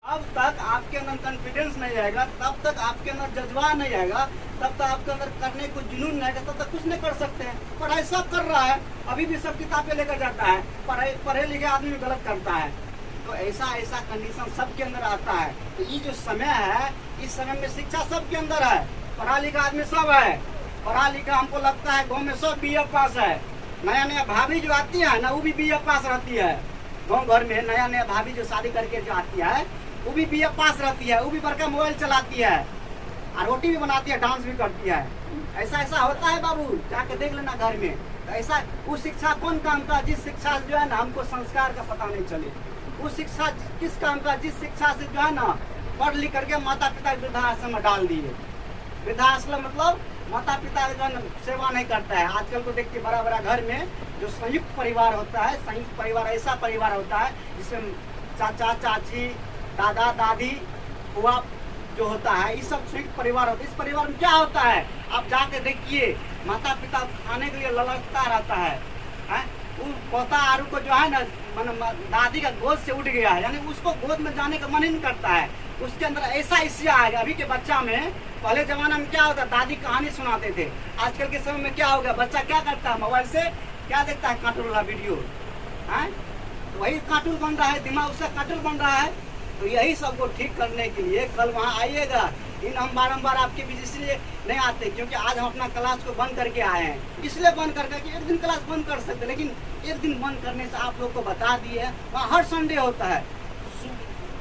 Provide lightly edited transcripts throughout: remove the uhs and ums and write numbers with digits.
अब तक आपके अंदर कॉन्फिडेंस नहीं आएगा, तब तक आपके अंदर जज्बा नहीं आएगा, तब तक आपके अंदर करने को जुनून नहीं आएगा, तब तक कुछ नहीं कर सकते हैं। पढ़ाई सब कर रहा है, अभी भी सब किताबें लेकर जाता है, पढ़े लिखे आदमी गलत करता है। तो ऐसा कंडीशन सबके अंदर आता है। तो ये जो समय है, इस समय में शिक्षा सबके अंदर है, पढ़ा लिखा आदमी सब है। पढ़ा लिखा हमको लगता है गाँव में सब BA पास है। नया नया भाभी जो आती है ना, वो भी BA पास रहती है। गाँव भर में नया नया भाभी जो शादी करके जो आती है, वो भी BA पास रहती है, वो भी बड़का मोबाइल चलाती है और रोटी भी बनाती है, डांस भी करती है। ऐसा होता है बाबू, जाके देख लेना घर में। तो ऐसा वो शिक्षा कौन काम का, जिस शिक्षा जो है ना हमको संस्कार का पता नहीं चले। वो शिक्षा किस काम का, जिस शिक्षा से जो है ना पढ़ लिख करके माता पिता वृद्धाश्रम में डाल दिए। वृद्धाश्रम मतलब माता पिता जो है ना सेवा नहीं करता है। आजकल तो देखते बड़ा बड़ा घर में जो संयुक्त परिवार होता है, संयुक्त परिवार ऐसा परिवार होता है जिसमें चाचा चाची, दादा दादी, बुआ जो होता है, ये सब संयुक्त परिवार होता है। इस परिवार में क्या होता है, आप जाके देखिए, माता पिता खाने के लिए ललचता रहता है। वो पोता आरू को जो है ना दादी का गोद से उठ गया है, यानी उसको गोद में जाने का मन ही नहीं करता है। उसके अंदर ऐसा हिस्सा आएगा। अभी के बच्चा में, पहले जमाना में क्या होता, दादी कहानी सुनाते थे। आजकल के समय में क्या हो गया, बच्चा क्या करता है, मोबाइल से क्या देखता है, कार्टून वाला वीडियो है, वही कार्टून बन रहा है, दिमाग उसका कार्टून बन रहा है। तो यही सबको ठीक करने के लिए कल वहाँ आइएगा। हम बारम्बार आपके बीच इसलिए नहीं आते क्योंकि आज हम अपना क्लास को बंद करके आए हैं। इसलिए बंद करके कि एक दिन क्लास बंद कर सकते, लेकिन एक दिन बंद करने से आप लोग को बता दिए, वहाँ हर संडे होता है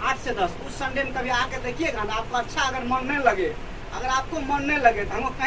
8 से 10। उस संडे में कभी आके देखिएगा ना, आपको अच्छा अगर मन नहीं लगे, अगर आपको मन नहीं लगे तो हमको कहीं